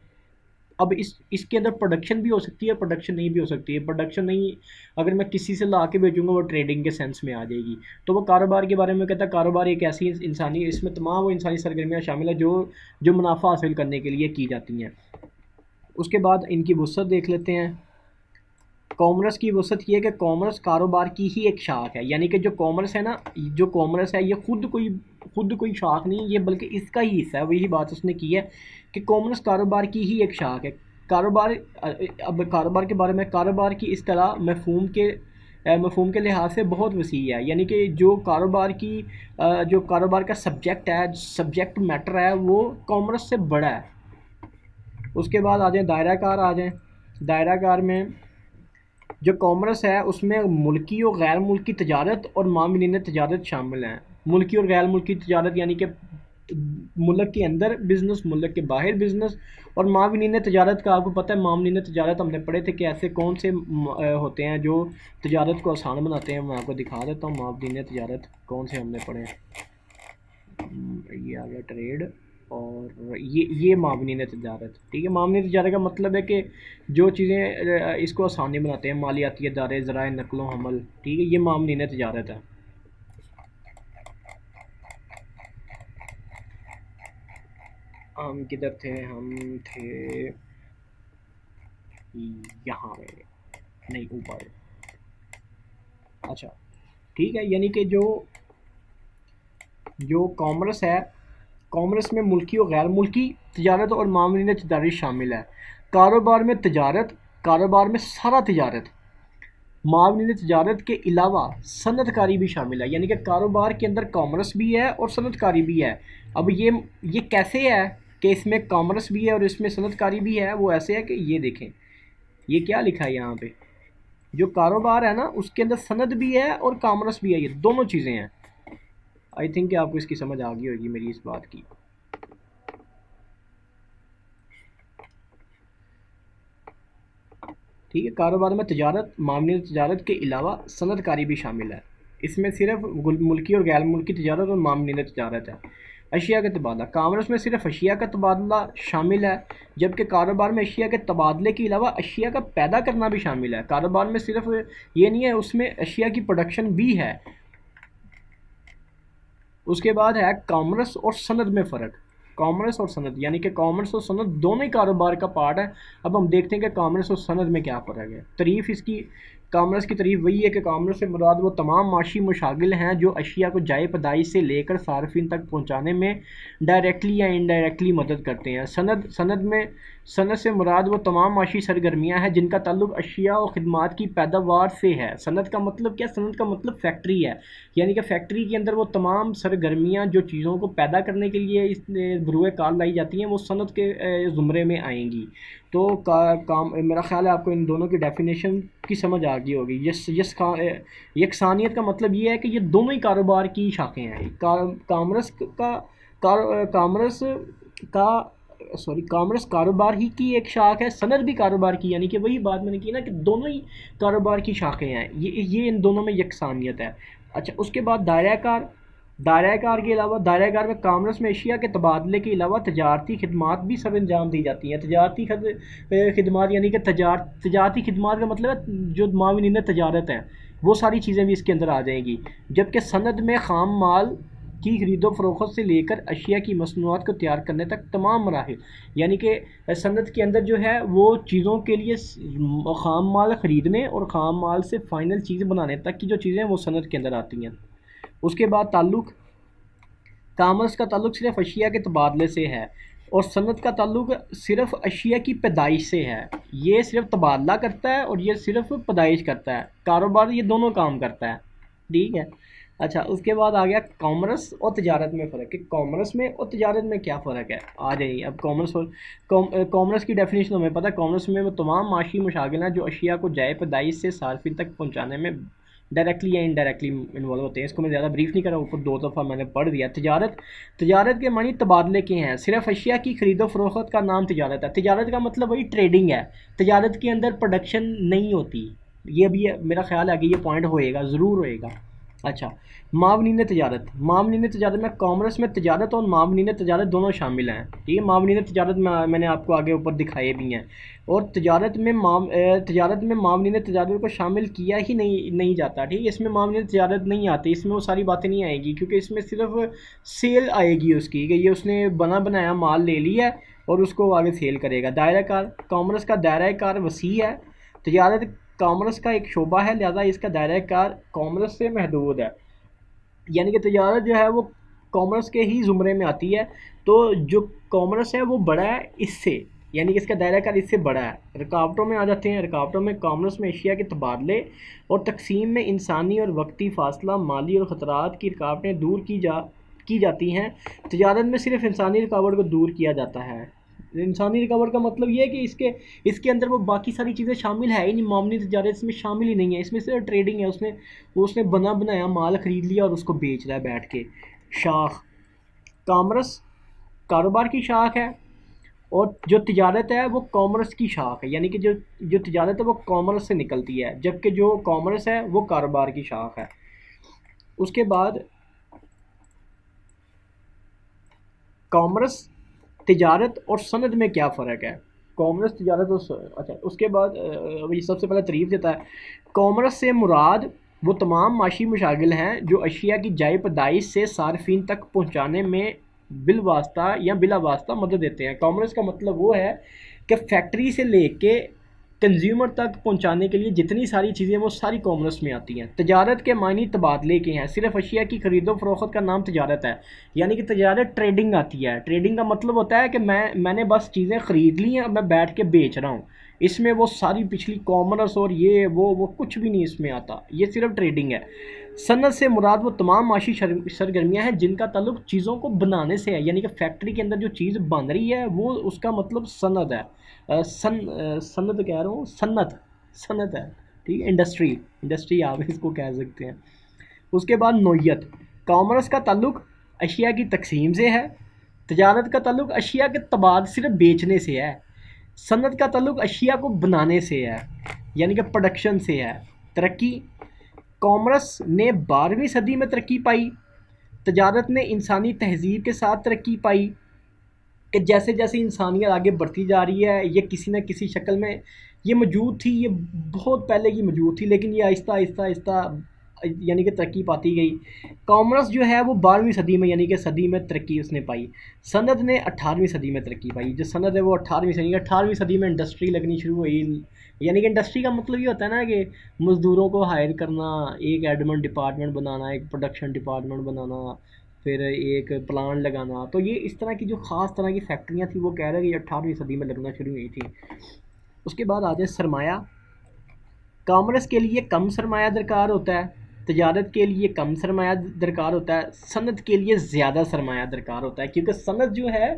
अब इसके अंदर प्रोडक्शन भी हो सकती है, प्रोडक्शन नहीं भी हो सकती है। प्रोडक्शन नहीं, अगर मैं किसी से ला के बेचूँगा वो ट्रेडिंग के सेंस में आ जाएगी। तो वो कारोबार के बारे में कहता है कारोबार एक ऐसी इंसानी, इसमें तमाम वो इंसानी सरगर्मियाँ शामिल है जो जो मुनाफा हासिल करने के लिए की जाती हैं। उसके बाद इनकी वसअत देख लेते हैं। कॉमर्स की वसअत ये है कि कॉमर्स कारोबार की ही एक शाख है। यानी कि जो कॉमर्स है ना, जो कॉमर्स है ये खुद कोई शाख नहीं है ये, बल्कि इसका ही हिस्सा है। वही बात उसने की है कि कॉमर्स कारोबार की ही एक शाख है। कारोबार अब कारोबार के बारे में, कारोबार की इस तरह मफ़हूम के लिहाज से बहुत वसी है। यानी कि जो कारोबार का सब्जेक्ट है, सब्जेक्ट मैटर है, वो कॉमर्स से बड़ा है। उसके बाद आ जाएँ दायरा कार, आ जाएँ दायरा कार में जो कॉमर्स है उसमें मुल्की और गैर मुल्की तजारत और मामलीन तजारत शामिल हैं। मुल्की और गैर मुल्की तजारत यानी कि मुल्क के अंदर बिज़नेस, मुल्क के बाहर बिज़नेस। और मामलीन तजारत का आपको पता है, मामलीन तजारत हमने पढ़े थे कि ऐसे कौन से होते हैं जो तजारत को आसान बनाते हैं। मैं आपको दिखा देता हूँ मामलीन तजारत कौन से हमने पढ़े हैं। ये आ गया ट्रेड, और ये मामलीन तजारत। ठीक है, मामलीन तजारत का मतलब है कि जो चीज़ें इसको आसानी बनाते हैं, मालियाती इदारे, ज़राए नकलो हमल। ठीक है, ये मामलीन तजारत है। हम किधर थे? हम थे यहाँ पे, नहीं ऊपर। अच्छा ठीक है, यानी कि जो जो कॉमर्स है, कॉमर्स में मुल्की और गैर मुल्की तजारत और मामलीन तजारत शामिल है। कारोबार में सारा तजारत, मामलीन तजारत के अलावा सनतकारी भी शामिल है। यानी कि कारोबार के अंदर कॉमर्स भी है और सनतकारी भी है। अब ये कैसे है कि इसमें कॉमर्स भी है और इसमें सनतकारी भी है? वो ऐसे है कि ये देखें, ये क्या लिखा है यहाँ पे, जो कारोबार है ना उसके अंदर सनद भी है और कॉमर्स भी है, ये दोनों चीज़ें हैं। आई थिंक कि आपको इसकी समझ आ गई होगी मेरी इस बात की। ठीक है, कारोबार में तजारत, मामले तजारत के अलावा सनदकारी भी शामिल है। इसमें सिर्फ मुल्की और गैर मुल्की तजारत और मामले तजारत है। अशिया का तबादला, कामर्स में सिर्फ अशिया का तबादला शामिल है, जबकि कारोबार में अशिया के तबादले के अलावा अशिया का पैदा करना भी शामिल है। कारोबार में सिर्फ ये नहीं है, उसमें अशिया की प्रोडक्शन भी है। उसके बाद है कॉमर्स और सनद में फ़र्क। कॉमर्स और सनद, यानी कि कॉमर्स और सनद दोनों ही कारोबार का पार्ट है। अब हम देखते हैं कि कॉमर्स और सनद में क्या फ़र्क है। तारीफ़ इसकी, कॉमर्स की तारीफ़ वही है कि कॉमर्स से मुराद वो तमाम माशी मशागिल हैं जो अशिया को जाए पैदाइश से लेकर सार्फिन तक पहुँचाने में डायरेक्टली या इनडायरेक्टली मदद करते हैं। सनद से मुराद वो तमाम माशी सरगर्मियाँ हैं जिनका ताल्लुक अशिया और ख़िदमात की पैदावार से है। सनद का मतलब क्या? सनद का मतलब फैक्ट्री है। यानी कि फैक्ट्री के अंदर वो तमाम सरगर्मियाँ जो चीज़ों को पैदा करने के लिए इस बरूए कार लाई जाती हैं, वो सनद के ज़ुमरे में आएंगी। तो मेरा ख़्याल है आपको इन दोनों की डेफिनेशन की समझ आ गई होगी। यकसानियत का मतलब ये है कि ये दोनों ही कारोबार की शाखें हैं। कामर्स का कॉमर्स कारोबार ही की एक शाख है, सनद भी कारोबार की, यानी कि वही बात मैंने की ना कि दोनों ही कारोबार की शाखें हैं, ये इन दोनों में यकसानियत है। अच्छा, उसके बाद दायरा कार। दायरा कार के अलावा, दायरा कार में कॉमर्स में एशिया के तबादले के अलावा तजारती खिदमात भी सर अंजाम दी जाती हैं। तजारती खिदमात यानी कि तजारती खिदमात का मतलब है जो माविन तजारत हैं, वो सारी चीज़ें भी इसके अंदर आ जाएंगी। जबकि सनद में ख़ाम माल की खरीदो फरोख्त से लेकर अशिया की मसनूआत को तैयार करने तक तमाम मराहिल, यानी कि सनद के अंदर जो है वो चीज़ों के लिए ख़ाम माल ख़रीदने और ख़ाम माल से फ़ाइनल चीज़ बनाने तक की जो चीज़ें हैं वो सनद के अंदर आती हैं। उसके बाद ताल्लुक़, कामर्स का ताल्लुक़ सिर्फ़ अशिया के तबादले से है और सनद का ताल्लुक़ सिर्फ़ अशिया की पैदाइश से है। ये सिर्फ़ तबादला करता है और ये सिर्फ़ पैदाइश करता है, कारोबार ये दोनों काम करता है, ठीक है। अच्छा, उसके बाद आ गया कॉमर्स और तजारत में फ़र्क कि कॉमर्स में और तजारत में क्या फ़र्क है। आ जाइए अब कॉमर्स और कॉमर्स की डेफिनेशन हमें पता है। कॉमर्स में वो तमाम माशी मुशागिल हैं जो अशिया को जाए पैदाइश से सार्फिन तक पहुँचाने में डायरेक्टली या इनडायरेक्टली इन्वॉल्व होते हैं। इसको मैं ज़्यादा ब्रीफ नहीं कर रहा, ऊपर 2 दफ़ा मैंने पढ़ दिया। तजारत के मानी तबादले के हैं। सिर्फ अशिया की खरीदो फरोख्त का नाम तजारत है। तजारत का मतलब वही ट्रेडिंग है। तजारत के अंदर प्रोडक्शन नहीं होती। ये भी मेरा ख्याल है कि ये पॉइंट होएगा, ज़रूर होएगा। अच्छा, मावनीन तजारत। मावनीन तजारत में कॉमर्स में तजारत और मावनीन तजारत दोनों शामिल हैं, ठीक है। मावनीन तजारत में मैंने आपको आगे ऊपर दिखाए भी हैं। और तजारत में मावनीन तजारत को शामिल किया ही नहीं जाता, ठीक है। इसमें मावनीन तजारत नहीं आती, इसमें वो सारी बातें नहीं आएगी क्योंकि इसमें सिर्फ सेल आएगी उसकी, कि ये उसने बना बनाया माल ले लिया और उसको आगे सेल करेगा। दायरा कार, कॉमर्स का दायरा कार वसी है। तजारत कॉमर्स का एक शोबा है, लिहाजा इसका दायरा कार कॉमर्स से महदूद है, यानी कि तजारत जो है वो कॉमर्स के ही ज़ुमरे में आती है। तो जो कॉमर्स है वो बड़ा है इससे, यानी कि इसका दायरा कार इससे बड़ा है। रुकावटों में आ जाते हैं। रुकावटों में कॉमर्स में एशिया के तबादले और तकसीम में इंसानी और वक्ती फासला, माली और ख़तरात की रुकावटें दूर की जाती हैं। तजारत में सिर्फ इंसानी रुकावट को दूर किया जाता है। इंसानी रिकवर का मतलब ये है कि इसके अंदर वो बाकी सारी चीज़ें शामिल है ही नहीं। मामूली तजारत इसमें शामिल ही नहीं है, इसमें सिर्फ ट्रेडिंग है। उसने बना बनाया माल ख़रीद लिया और उसको बेच रहा है बैठ के। शाख, कॉमर्स कारोबार की शाख है और जो तिजारत है वो कॉमर्स की शाख है, यानी कि जो तिजारत है वो कॉमर्स से निकलती है, जबकि जो कॉमर्स है वो कारोबार की शाख है। उसके बाद कॉमर्स, तिजारत और सनद में क्या फ़र्क है। कॉमर्स, तिजारत और अच्छा, उसके बाद अभी सबसे पहले तारीफ़ देता है। कॉमर्स से मुराद वो तमाम माशी मशागिल हैं जो अशिया की जाए पैदाइश से सार्फिन तक पहुँचाने में बिलवास्ता या बिला वास्ता मदद देते हैं। कॉमर्स का मतलब वो है कि फैक्ट्री से लेके कंज्यूमर तक पहुंचाने के लिए जितनी सारी चीज़ें वो सारी कॉमर्स में आती हैं। तजारत के मायने तबादले के हैं। सिर्फ अशिया की खरीदो फरोख्त का नाम तजारत है, यानी कि तजारत ट्रेडिंग आती है। ट्रेडिंग का मतलब होता है कि मैंने बस चीज़ें ख़रीद ली हैं, अब मैं बैठ के बेच रहा हूँ। इसमें वो सारी पिछली कॉमर्स और ये वो कुछ भी नहीं इसमें आता, ये सिर्फ ट्रेडिंग है। सनद से मुराद वो तमाम माशी सरगर्मियाँ हैं जिनका ताल्लुक चीज़ों को बनाने से है, यानी कि फैक्ट्री के अंदर जो चीज़ बन रही है वो उसका मतलब सनद है। सनद कह रहा हूँ, सनत है, ठीक है। इंडस्ट्री आप इसको कह सकते हैं। उसके बाद नोयत, कॉमर्स का ताल्लुक अशिया की तकसीम से है। तजारत का ताल्लुक अशिया के तबाद सिर्फ बेचने से है। सनत का ताल्लुक अशिया को बनाने से है, यानी कि प्रोडक्शन से है। तरक्की, कॉमर्स ने 12वीं सदी में तरक्की पाई। तजारत ने इंसानी तहजीब के साथ तरक्की पाई कि जैसे जैसे इंसानियत आगे बढ़ती जा रही है, ये किसी न किसी शक्ल में ये मौजूद थी, ये बहुत पहले की मौजूद थी, लेकिन ये आहिस्ता आहिस्ता आहिस्ता यानी कि तरक्की पाती गई। कॉमर्स जो है वो 12वीं सदी में, यानी कि सदी में तरक्की उसने पाई। सनद ने 18वीं सदी में तरक्की पाई। जो सनद है वो 18वीं सदी में इंडस्ट्री लगनी शुरू हुई। यानी कि इंडस्ट्री का मतलब ये होता है ना कि मज़दूरों को हायर करना, एक एडमिन डिपार्टमेंट बनाना, एक प्रोडक्शन डिपार्टमेंट बनाना, फिर एक प्लांट लगाना। तो ये इस तरह की जो ख़ास तरह की फैक्ट्रियाँ थी वो कह रहे हैं कि 18वीं सदी में लगना शुरू हुई थी। उसके बाद आ जाए सरमाया। कॉमर्स के लिए कम सरमाया दरकार होता है, तजारत के लिए कम सरमाया दरकार होता है, सनद के लिए ज़्यादा सरमाया दरकार होता है। क्योंकि सनद जो है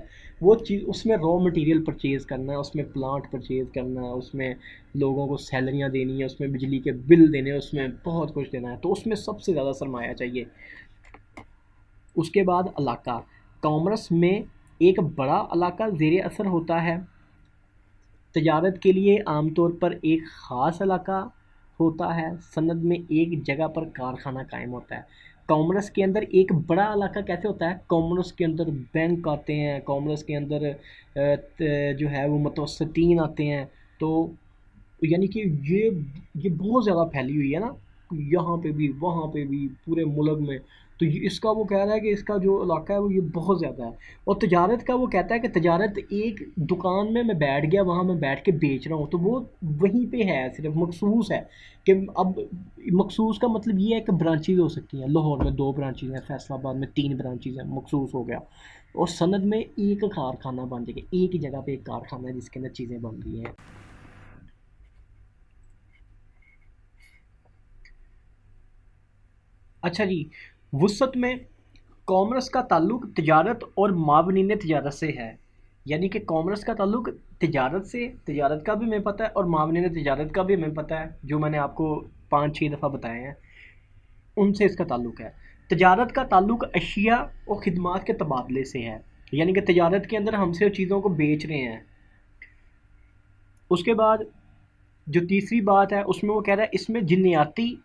वो चीज़, उसमें रॉ मटेरियल परचेज़ करना है, उसमें प्लांट परचेज़ करना है, उसमें लोगों को सैलरियाँ देनी है, उसमें बिजली के बिल देने हैं, उसमें बहुत कुछ देना है, तो उसमें सबसे ज़्यादा सरमाया चाहिए। उसके बाद इलाका, कॉमर्स में एक बड़ा इलाका ज़ेर असर होता है। तजारत के लिए आमतौर पर एक ख़ास इलाका होता है। सनद में एक जगह पर कारखाना कायम होता है। कॉमर्स के अंदर एक बड़ा इलाका कैसे होता है? कॉमर्स के अंदर बैंक आते हैं, कॉमर्स के अंदर जो है वो मुतवस्सितीन आते हैं। तो यानी कि ये बहुत ज़्यादा फैली हुई है ना, यहाँ पे भी वहाँ पे भी पूरे मुल्क में। तो ये इसका वो कह रहा है कि इसका जो इलाका है वो ये बहुत ज़्यादा है। और तजारत का वो कहता है कि तजारत एक दुकान में मैं बैठ गया, वहाँ मैं बैठ के बेच रहा हूँ, तो वो वहीं पे है, सिर्फ मखसूस है। कि अब मखसूस का मतलब ये है कि ब्रांचेज हो सकती हैं। लाहौर में 2 ब्रांचेज हैं, फैसलाबाद में 3 ब्रांचेज हैं, मखसूस हो गया। और सनद में एक कारखाना बन जाएगा, एक ही जगह पे एक कारखाना है जिसके अंदर चीज़ें बन रही हैं। अच्छा जी, वुसअत में कॉमर्स का ताल्लुक तजारत और मावनीन तजारत से है। यानी कि कॉमर्स का ताल्लुक तजारत से, तजारत का भी हमें पता है और मावनीन तजारत का भी हमें पता है, जो मैंने आपको 5-6 दफ़ा बताए हैं, उनसे इसका ताल्लुक है। तजारत का ताल्लुक अशिया और ख़िदमात के तबादले से है। यानी कि तजारत के अंदर हमसे चीज़ों को बेच रहे हैं। उसके बाद जो तीसरी बात है उसमें वो कह रहा है इसमें जिन्नियाती,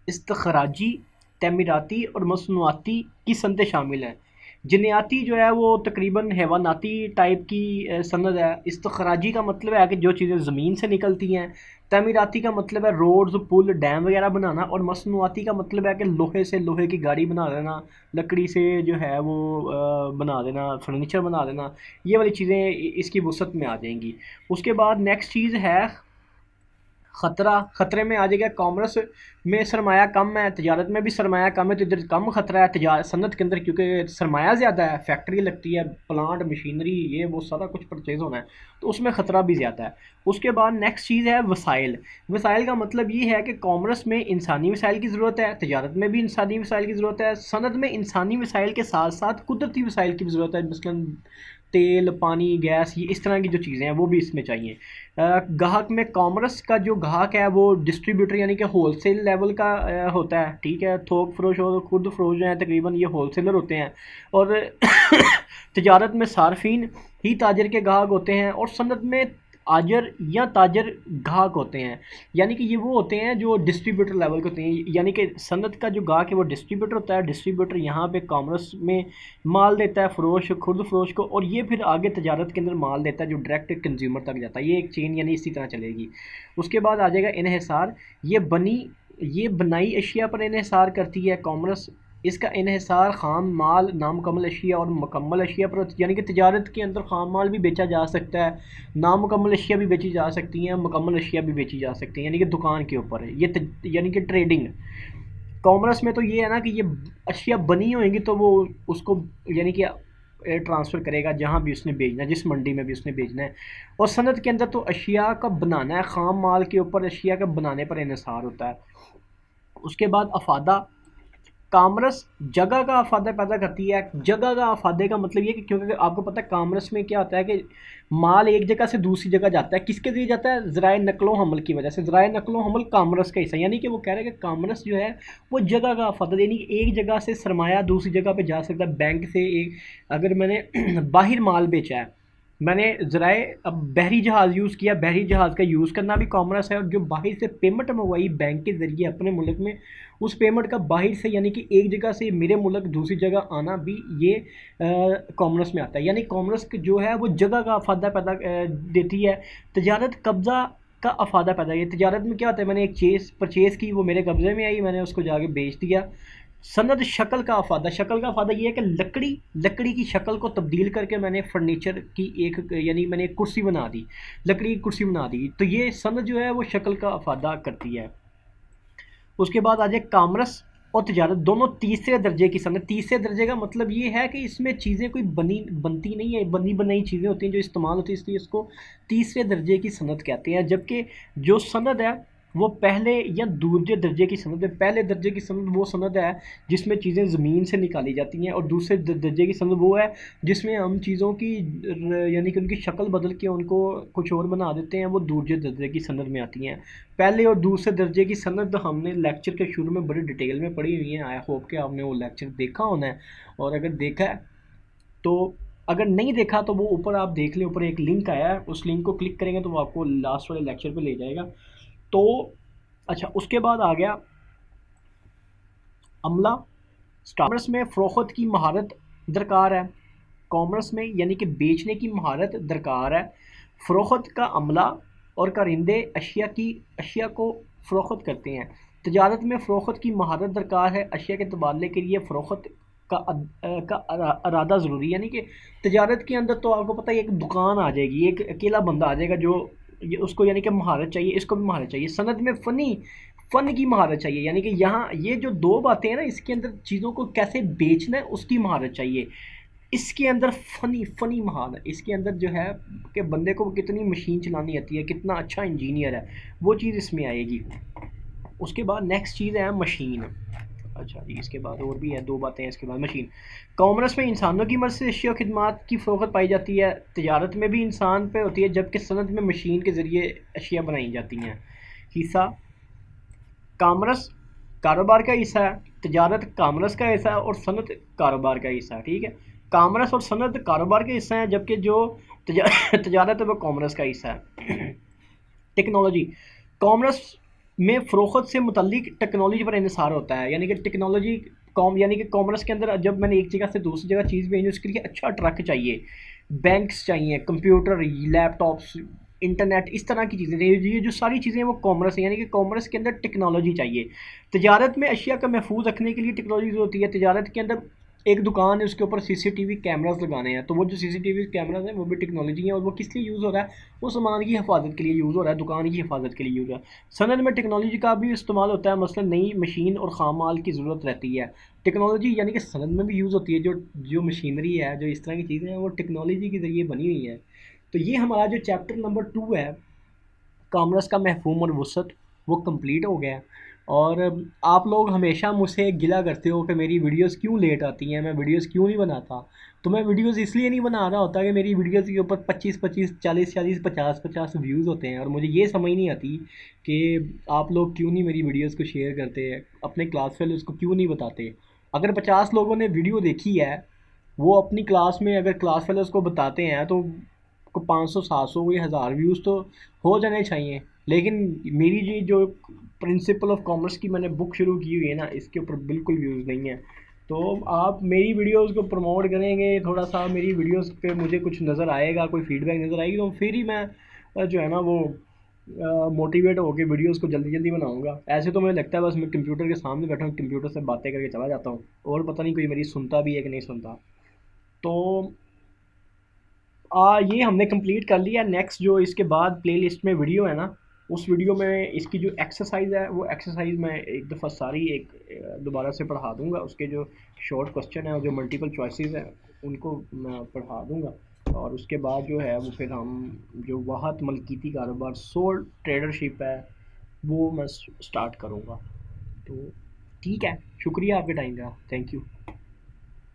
इस्तखराजी, तमीराती और मसनूआती की सनतें शामिल हैं। जिन्नियाती जो है वो तकरीबन हैवानाती टाइप की सनद है। इस्तखराजी का मतलब है कि जो चीज़ें ज़मीन से निकलती हैं। तमीराती का मतलब है रोड्स, पुल, डैम वगैरह बनाना। और मसनूआती का मतलब है कि लोहे से लोहे की गाड़ी बना देना, लकड़ी से जो है वो बना देना, फर्नीचर बना देना। ये वाली चीज़ें इसकी वसत में आ जाएंगी। उसके बाद नेक्स्ट चीज़ है ख़तरा। ख़तरे में आ जाएगा। कॉमर्स में सरमाया कम है, तजारत में भी सरमाया कम है, तो इधर कम ख़तरा है तजारत सनत के अंदर, क्योंकि सरमाया ज़्यादा है, फैक्ट्री लगती है, प्लांट, मशीनरी, ये वो सारा कुछ परचेज़ होना है, तो उसमें ख़तरा भी ज़्यादा है। उसके बाद नेक्स्ट चीज़ है वसाइल। वसाइल का मतलब ये है कि कॉमर्स में इंसानी वसाइल की ज़रूरत है, तजारत में भी इंसानी वसाइल की ज़रूरत है। सनत में इंसानी वसाइल के साथ साथ कुदरती वसाइल की भी ज़रूरत है, मसलन तेल, पानी, गैस, ये इस तरह की जो चीज़ें हैं वो भी इसमें चाहिए। गाहक में कॉमर्स का जो गाहक है वो डिस्ट्रीब्यूटर यानी कि होलसेल लेवल का होता है, ठीक है। थोक फरोश और खुद फरोश जो हैं तकरीबन ये होलसेलर होते हैं। और तजारत में सार्फिन ही ताजर के गाहक होते हैं। और सनत में आजर या ताजर गाहक होते हैं, यानी कि ये वो होते हैं जो डिस्ट्रीब्यूटर लेवल के होते हैं। यानी कि सनत का जो गाहक है वो डिस्ट्रीब्यूटर होता है। डिस्ट्रीब्यूटर यहाँ पे कॉमर्स में माल देता है, फरोश, खुर्द फरोश को, और ये फिर आगे तजारत के अंदर माल देता है जो डायरेक्ट कंज्यूमर तक जाता है। ये एक चेन यानी इसी तरह चलेगी। उसके बाद आ जाएगा इन्हिसार। ये बनाई अशिया पर इन्हिसार करती है कॉमर्स। इसका इन्हिसार ख़ाम माल, नामुकम्मल अशिया और मुकम्मल अशिया पर होती है। यानी कि तजारत के अंदर ख़ाम माल भी बेचा जा सकता है, नामुकम्मल अशिया भी बेची जा सकती हैं, मुकम्मल अशिया भी बेची जा सकती हैं, यानी कि दुकान के ऊपर है ये, यानी कि ट्रेडिंग। कॉमर्स में तो ये है ना कि ये अशिया बनी होंगी तो वो उसको यानी कि ट्रांसफ़र करेगा जहाँ भी उसने बेचना है, जिस मंडी में भी उसने बेचना है। और सनत के अंदर तो अशिया का बनाना है, ख़ाम माल के ऊपर अशिया का बनाने पर इन्हिसार होता है। उसके बाद अफादा। कामरस जगह का अफादा पैदा करती है। जगह का अफादे का मतलब ये कि क्योंकि आपको पता है कामरस में क्या होता है कि माल एक जगह से दूसरी जगह जाता है, किसके ज़रिए जाता है? ज़राए नकलो हमल की वजह से। ज़राए नकलो हमल कामरस का हिस्सा, यानी कि वो कह रहे हैं कि कामरस जो है वो जगह का अफादा, यानी कि एक जगह से सरमाया दूसरी जगह पे जा सकता है। बैंक से एक अगर मैंने बाहर माल बेचा है, मैंने ज़राए अब बहरी जहाज़ यूज़ किया, बहरी जहाज़ का यूज़ करना भी कॉमर्स है। और जो बाहर से पेमेंट मंगवाई बैंक के ज़रिए अपने मुल्क में, उस पेमेंट का बाहर से यानी कि एक जगह से मेरे मुल्क दूसरी जगह आना भी ये कॉमर्स में आता है। यानी कॉमर्स जो है वो जगह का अफादा पैदा देती है। तजारत कब्ज़ा का अफादा पैदा है। तजारत में क्या होता है, मैंने एक चीज़ परचेज़ की, वो मेरे कब्ज़े में आई, मैंने उसको जाके बेच दिया। सनद शक्ल का अफादा। शक्ल का अफादा ये है कि लकड़ी की शक्ल को तब्दील करके मैंने फर्नीचर की एक यानी मैंने एक कुर्सी बना दी, लकड़ी की कुर्सी बना दी, तो ये सनद जो है वो शक्ल का अफादा करती है। उसके बाद आ जाए कामरस और तजारत, दोनों तीसरे दर्जे की सनद। तीसरे दर्जे का मतलब ये है कि इसमें चीज़ें कोई बनती नहीं है, बनी बनाई चीज़ें होती हैं जो इस्तेमाल होती है, इसलिए इसको तीसरे दर्जे की सनद कहते हैं। जबकि जो सनद है वो पहले या दूसरे दर्जे की सनद है। पहले दर्जे की सनद वो सनद है जिसमें चीज़ें ज़मीन से निकाली जाती हैं, और दूसरे दर्जे की सनद वो है जिसमें हम चीज़ों की यानी कि उनकी शक्ल बदल के उनको कुछ और बना देते हैं, वो दूसरे दर्जे की सनद में आती हैं। पहले और दूसरे दर्जे की सनद हमने लेक्चर के शुरू में बड़ी डिटेल में पढ़ी हुई है। आई होप कि आपने वो लेक्चर देखा होना है, और अगर देखा है तो अगर नहीं देखा तो वो ऊपर आप देख लें, ऊपर एक लिंक आया है, उस लिंक को क्लिक करेंगे तो वो आपको लास्ट वाले लेक्चर पे ले जाएगा। तो अच्छा, उसके बाद आ गया अमला। कॉमर्स में फ़रोख्त की महारत दरकार है। कॉमर्स में यानी कि बेचने की महारत दरकार है। फ़रोख्त का अमला और कारिंदे अशिया को फ़रोख्त करते हैं। तजारत में फ़रोख्त की महारत दरकार है। अशिया के तबादले के लिए फ़रोख्त का अरादा ज़रूरी है। यानी कि तजारत के अंदर तो आपको पता है एक दुकान आ जाएगी, एक अकेला बंदा आ जाएगा जो उसको यानी कि महारत चाहिए, इसको भी महारत चाहिए। सनद में फ़न की महारत चाहिए, यानी कि यहाँ ये जो दो बातें हैं ना, इसके अंदर चीज़ों को कैसे बेचना है उसकी महारत चाहिए। इसके अंदर फ़नी महारत, इसके अंदर जो है कि बंदे को कितनी मशीन चलानी आती है, कितना अच्छा इंजीनियर है, वो चीज़ इसमें आएगी। उसके बाद नेक्स्ट चीज़ है मशीन। अच्छा जी, इसके बाद और भी है, दो बातें हैं इसके बाद। मशीन, कॉमर्स में इंसानों की मदद से अशिया खिदमात की फ़रोख्त पाई जाती है। तजारत में भी इंसान पे होती है, जबकि सनद में मशीन के ज़रिए अशिया बनाई जाती हैं। हिस्सा, कॉमर्स कारोबार का हिस्सा है, तजारत कॉमर्स का हिस्सा है और सनत कारोबार का हिस्सा है। ठीक है, कॉमर्स और सनत कारोबार के हिस्सा हैं, जबकि जो तजारत है वो कॉमर्स का हिस्सा है। टेक्नोलॉजी, कॉमर्स में फ़रोख्त से मुतल्लिक टेक्नोलॉजी पर इन्हिसार होता है। यानी कि टेक्नोलॉजी यानी कि कॉमर्स के अंदर जब मैंने एक जगह से दूसरी जगह चीज़ भेजी, उसके लिए अच्छा ट्रक चाहिए, बैंक्स चाहिए, कंप्यूटर, लैपटॉप्स, इंटरनेट, इस तरह की चीज़ें, ये जो सारी चीज़ें वो कॉमर्स है। यानी कि कॉमर्स के अंदर टेक्नोलॉजी चाहिए। तजारत में अशिया का महफूज रखने के लिए टेक्नोलॉजी होती है। तजारत के अंदर एक दुकान है, उसके ऊपर सीसीटीवी कैमरास लगाने हैं, तो वो जो सीसीटीवी कैमरास हैं वो भी टेक्नोलॉजी है। और वो किस लिए यूज़ हो रहा है? वो सामान की हिफाजत के लिए यूज़ हो रहा है, दुकान की हिफाजत के लिए यूज़ हो रहा है। सनद में टेक्नोलॉजी का भी इस्तेमाल होता है, मसलन नई मशीन और ख़ाम माल की ज़रूरत रहती है। टेक्नोलॉजी यानी कि सनद में भी यूज़ होती है, जो जो मशीनरी है, जो इस तरह की चीज़ें हैं, वो टेक्नोलॉजी के ज़रिए बनी हुई है। तो ये हमारा जो चैप्टर नंबर 2 है, कॉमर्स का महफूम और वसअत, वो कंप्लीट हो गया। और आप लोग हमेशा मुझसे गिला करते हो कि मेरी वीडियोस क्यों लेट आती हैं, मैं वीडियोस क्यों नहीं बनाता। तो मैं वीडियोस इसलिए नहीं बना रहा होता कि मेरी वीडियोस के ऊपर 25-25, 40-40, 50-50 व्यूज़ होते हैं, और मुझे ये समझ नहीं आती कि आप लोग क्यों नहीं मेरी वीडियोस को शेयर करते हैं, अपने क्लास फेलोज़ को क्यों नहीं बताते। अगर 50 लोगों ने वीडियो देखी है, वो अपनी क्लास में अगर क्लास फेलोज़ को बताते हैं, तो को 500-700 या 1000 व्यूज़ तो हो जाने चाहिए। लेकिन मेरी जो प्रिंसिपल ऑफ कॉमर्स की मैंने बुक शुरू की हुई है ना, इसके ऊपर बिल्कुल व्यूज़ नहीं है। तो आप मेरी वीडियोस को प्रमोट करेंगे, थोड़ा सा मेरी वीडियोस पे मुझे कुछ नज़र आएगा, कोई फीडबैक नज़र आएगी, तो फिर ही मैं जो है ना वो मोटिवेट होकर वीडियोस को जल्दी जल्दी बनाऊंगा। ऐसे तो मुझे लगता है बस मैं कंप्यूटर के सामने बैठा हूँ, कंप्यूटर से बातें करके चला जाता हूँ, और पता नहीं कोई मेरी सुनता भी है कि नहीं सुनता। तो ये हमने कंप्लीट कर लिया। नेक्स्ट जो इसके बाद प्लेलिस्ट में वीडियो है ना, उस वीडियो में इसकी जो एक्सरसाइज है, वो एक्सरसाइज मैं एक दफ़ा सारी एक दोबारा से पढ़ा दूंगा। उसके जो शॉर्ट क्वेश्चन है और जो मल्टीपल चॉइसेस हैं उनको मैं पढ़ा दूंगा। और उसके बाद जो है वो फिर हम जो वाहत मलकीती कारोबार, सोल ट्रेडरशिप है, वो मैं स्टार्ट करूँगा। तो ठीक है, शुक्रिया आपके टाइम का, थैंक यू।